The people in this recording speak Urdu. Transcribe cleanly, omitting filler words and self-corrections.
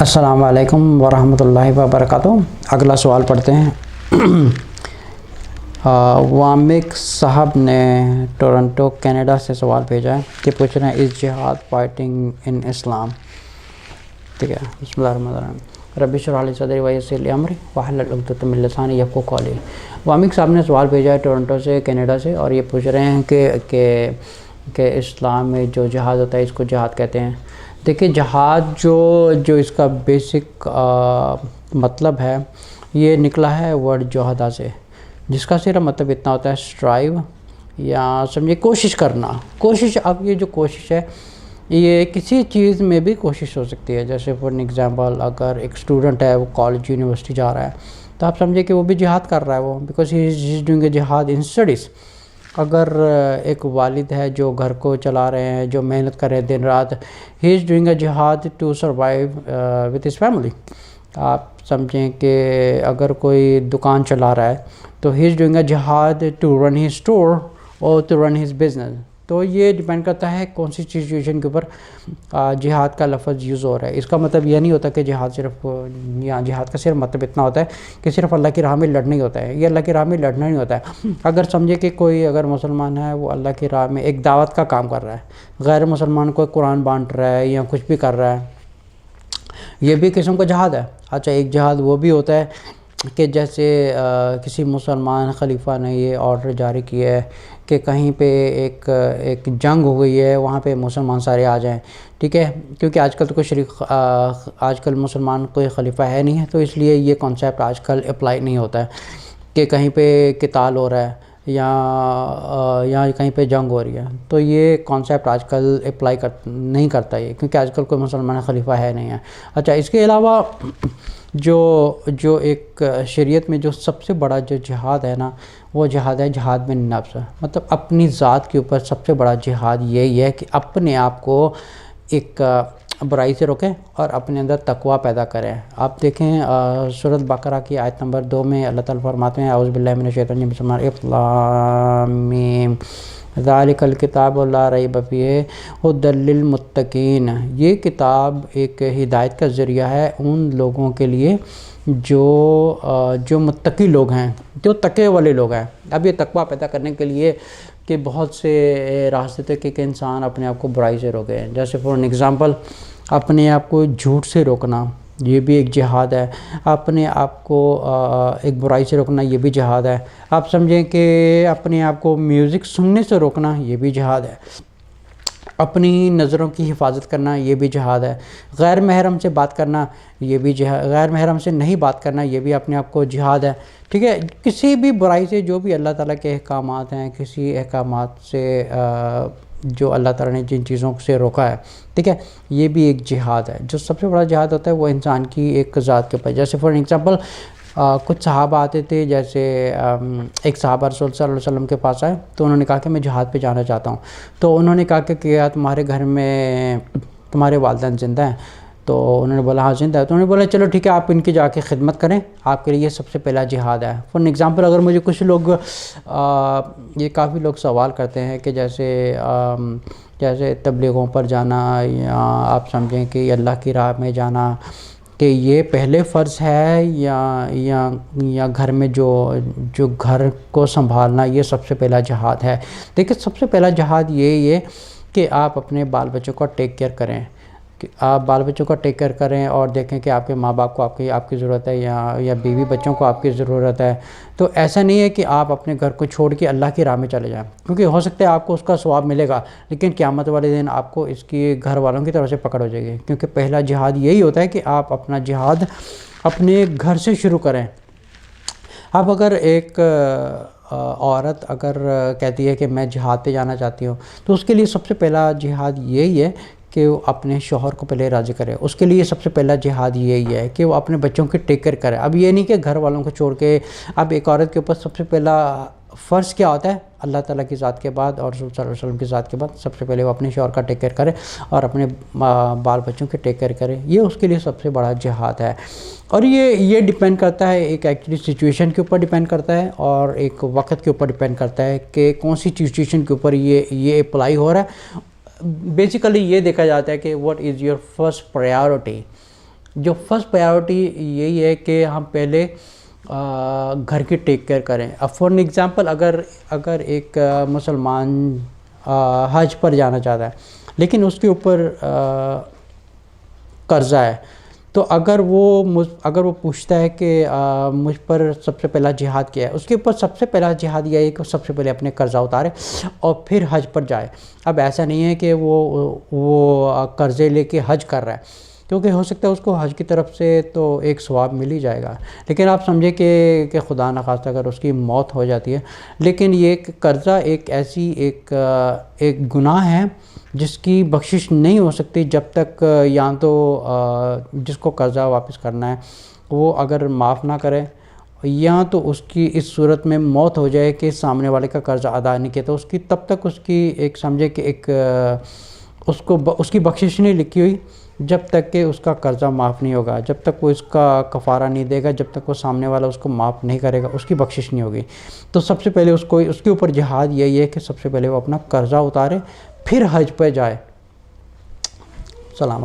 السلام علیکم ورحمۃ اللہ وبرکاتہ۔ اگلا سوال پڑھتے ہیں۔ وامک صاحب نے ٹورنٹو کینیڈا سے سوال بھیجا ہے کہ پوچھ رہے ہیں از جہاد فائٹنگ ان اسلام؟ ٹھیک ہے، بسم اللہ الرحمن الرحیم۔ رب اشرح لی صدری ویسر لی امری واحلل عقدۃ من لسانی یفقہوا قولی۔ وامک صاحب نے سوال بھیجا ہے ٹورنٹو سے، کینیڈا سے، اور یہ پوچھ رہے ہیں کہ اسلام میں جو جہاد ہوتا ہے اس کو جہاد کہتے ہیں۔ دیکھیں، جہاد جو اس کا بیسک مطلب ہے، یہ نکلا ہے ورڈ جوہدہ سے، جس کا صرف مطلب اتنا ہوتا ہے اسٹرائیو، یا سمجھے کوشش کرنا۔ کوشش، اب یہ جو کوشش ہے یہ کسی چیز میں بھی کوشش ہو سکتی ہے۔ جیسے فار ایگزامپل اگر ایک اسٹوڈنٹ ہے، وہ کالج یونیورسٹی جا رہا ہے، تو آپ سمجھے کہ وہ بھی جہاد کر رہا ہے، وہ because he is doing a جہاد ان اسٹڈیز۔ اگر ایک والد ہے جو گھر کو چلا رہے ہیں، جو محنت کر رہے ہیں دن رات، ہی از ڈوئنگ اے جہاد to survive with his family. آپ سمجھیں کہ اگر کوئی دکان چلا رہا ہے تو ہی از ڈوئنگ اے جہاد ٹو رن ہز اسٹور اور ٹو رن ہز بزنس۔ تو یہ ڈیپینڈ کرتا ہے کون سی سچویشن کے اوپر جہاد کا لفظ یوز ہو رہا ہے۔ اس کا مطلب یہ نہیں ہوتا کہ جہاد صرف، یا جہاد کا صرف مطلب اتنا ہوتا ہے کہ صرف اللہ کی راہ میں لڑنا ہی ہوتا ہے۔ یہ اللہ کی راہ میں لڑنا نہیں ہوتا ہے۔ اگر سمجھے کہ کوئی اگر مسلمان ہے، وہ اللہ کی راہ میں ایک دعوت کا کام کر رہا ہے، غیر مسلمان کو قرآن بانٹ رہا ہے یا کچھ بھی کر رہا ہے، یہ بھی قسم کا جہاد ہے۔ اچھا، ایک جہاد وہ بھی ہوتا ہے کہ جیسے کسی مسلمان خلیفہ نے یہ آرڈر جاری کیا ہے کہ کہیں پہ ایک جنگ ہو گئی ہے، وہاں پہ مسلمان سارے آ جائیں، ٹھیک ہے، کیونکہ آج کل تو کوئی آج کل مسلمان کوئی خلیفہ ہے نہیں ہے، تو اس لیے یہ کانسیپٹ آج کل اپلائی نہیں ہوتا ہے کہ کہیں پہ قتال ہو رہا ہے یا کہیں پہ جنگ ہو رہی ہے۔ تو یہ کانسیپٹ آج کل اپلائی نہیں کرتا یہ، کیونکہ آج کل کوئی مسلمان خلیفہ ہے نہیں ہے۔ اچھا، اس کے علاوہ جو ایک شریعت میں جو سب سے بڑا جو جہاد ہے نا، وہ جہاد ہے جہاد میں نفس، مطلب اپنی ذات کے اوپر سب سے بڑا جہاد یہی ہے کہ اپنے آپ کو ایک برائی سے روکیں اور اپنے اندر تقوی پیدا کریں۔ آپ دیکھیں سورۃ بقرہ کی آیت نمبر 2 میں اللہ تعالیٰ فرماتے ہیں اعوذ باللہ من الشیطان الرجیم الف لام میم ذالک الکتاب لا ریب فیہ ھدی للمتقین۔ یہ کتاب ایک ہدایت کا ذریعہ ہے ان لوگوں کے لیے جو متقی لوگ ہیں، جو تقوی والے لوگ ہیں۔ اب یہ تقوی پیدا کرنے کے لیے کہ بہت سے راستے تھے کہ انسان اپنے آپ کو برائی سے روکے، جیسے فار ایگزامپل اپنے آپ کو جھوٹ سے روکنا، یہ بھی ایک جہاد ہے۔ اپنے آپ کو ایک برائی سے روکنا، یہ بھی جہاد ہے۔ آپ سمجھیں کہ اپنے آپ کو میوزک سننے سے روکنا، یہ بھی جہاد ہے۔ اپنی نظروں کی حفاظت کرنا، یہ بھی جہاد ہے۔ غیر محرم سے بات کرنا، یہ بھی جہاد، غیر محرم سے نہیں بات کرنا، یہ بھی اپنے آپ کو جہاد ہے، ٹھیک ہے۔ کسی بھی برائی سے، جو بھی اللہ تعالیٰ کے احکامات ہیں، کسی احکامات سے جو اللہ تعالیٰ نے جن چیزوں سے روکا ہے، ٹھیک ہے، یہ بھی ایک جہاد ہے۔ جو سب سے بڑا جہاد ہوتا ہے وہ انسان کی ایک ذات کے اوپر، جیسے فار ایگزامپل کچھ صحابہ آتے تھے، جیسے ایک صحابہ رسول صلی اللہ علیہ وسلم کے پاس آئے تو انہوں نے کہا کہ میں جہاد پہ جانا چاہتا ہوں۔ تو انہوں نے کہا کہ کیا تمہارے گھر میں تمہارے والدین زندہ ہیں؟ تو انہوں نے بولا ہاں زندہ ہے۔ تو انہوں نے بولا چلو ٹھیک ہے، آپ ان کی جا کے خدمت کریں، آپ کے لیے یہ سب سے پہلا جہاد ہے۔ فار ایگزامپل اگر مجھے کچھ لوگ یہ کافی لوگ سوال کرتے ہیں کہ جیسے تبلیغوں پر جانا، یا آپ سمجھیں کہ اللہ کی راہ میں جانا، کہ یہ پہلے فرض ہے یا گھر میں جو گھر کو سنبھالنا یہ سب سے پہلا جہاد ہے۔ دیکھیں، سب سے پہلا جہاد یہی ہے کہ آپ اپنے بال بچوں کو ٹیک کیئر کریں، کہ آپ بال بچوں کو ٹیک کیئر کریں اور دیکھیں کہ آپ کے ماں باپ کو آپ کی ضرورت ہے، یا بیوی بچوں کو آپ کی ضرورت ہے۔ تو ایسا نہیں ہے کہ آپ اپنے گھر کو چھوڑ کے اللہ کی راہ میں چلے جائیں، کیونکہ ہو سکتا ہے آپ کو اس کا ثواب ملے گا، لیکن قیامت والے دن آپ کو اس کی گھر والوں کی طرف سے پکڑ ہو جائے گی، کیونکہ پہلا جہاد یہی ہوتا ہے کہ آپ اپنا جہاد اپنے گھر سے شروع کریں۔ اب اگر ایک عورت اگر کہتی ہے کہ میں جہاد پہ جانا چاہتی ہوں، تو اس کے لیے سب سے پہلا جہاد یہی ہے کہ وہ اپنے شوہر کو پہلے راضی کرے۔ اس کے لیے سب سے پہلا جہاد یہی ہے کہ وہ اپنے بچوں کی ٹیک کیئر کرے۔ اب یہ نہیں کہ گھر والوں کو چھوڑ کے، اب ایک عورت کے اوپر سب سے پہلا فرض کیا ہوتا ہے؟ اللہ تعالیٰ کی ذات کے بعد اور رسول صلی اللہ علیہ وسلم کی ذات کے بعد سب سے پہلے وہ اپنے شوہر کا ٹیک کیئر کرے اور اپنے بال بچوں کی ٹیک کیئر کرے۔ یہ اس کے لیے سب سے بڑا جہاد ہے۔ اور یہ ڈیپینڈ کرتا ہے ایک ایکچولی سچویشن کے اوپر ڈیپینڈ کرتا ہے، اور ایک وقت کے اوپر ڈیپینڈ کرتا ہے کہ کون سی سچویشن کے اوپر یہ اپلائی ہو رہا ہے۔ بیسیکلی یہ دیکھا جاتا ہے کہ what is your first priority, جو فرسٹ پرائیورٹی یہی ہے کہ ہم پہلے گھر کی ٹیک کیئر کریں. اب فار این ایگزامپل اگر ایک مسلمان حج پر جانا چاہتا ہے لیکن اس کے اوپر قرضہ ہے, تو اگر وہ پوچھتا ہے کہ مجھ پر سب سے پہلا جہاد کیا ہے, اس کے اوپر سب سے پہلا جہاد یہ ہے کہ سب سے پہلے اپنے قرضہ اتارے اور پھر حج پر جائے. اب ایسا نہیں ہے کہ وہ قرضے لے کے حج کر رہا ہے, کیونکہ ہو سکتا ہے اس کو حج کی طرف سے تو ایک ثواب مل ہی جائے گا, لیکن آپ سمجھیں کہ خدا نخواستہ اگر اس کی موت ہو جاتی ہے. لیکن یہ قرضہ ایک ایسی ایک گناہ ہے جس کی بخشش نہیں ہو سکتی جب تک یا تو جس کو قرضہ واپس کرنا ہے وہ اگر معاف نہ کرے, یا تو اس کی اس صورت میں موت ہو جائے کہ سامنے والے کا قرضہ ادا نہیں کیا, تو اس کی تب تک اس کی ایک سمجھے کہ ایک اس کی بخشش نہیں لکھی ہوئی جب تک کہ اس کا قرضہ معاف نہیں ہوگا, جب تک وہ اس کا کفارہ نہیں دے گا, جب تک وہ سامنے والا اس کو معاف نہیں کرے گا, اس کی بخشش نہیں ہوگی. تو سب سے پہلے اس کے اوپر جہاد یہی ہے کہ سب سے پہلے وہ اپنا قرضہ اتارے پھر حج پہ جائے. سلام.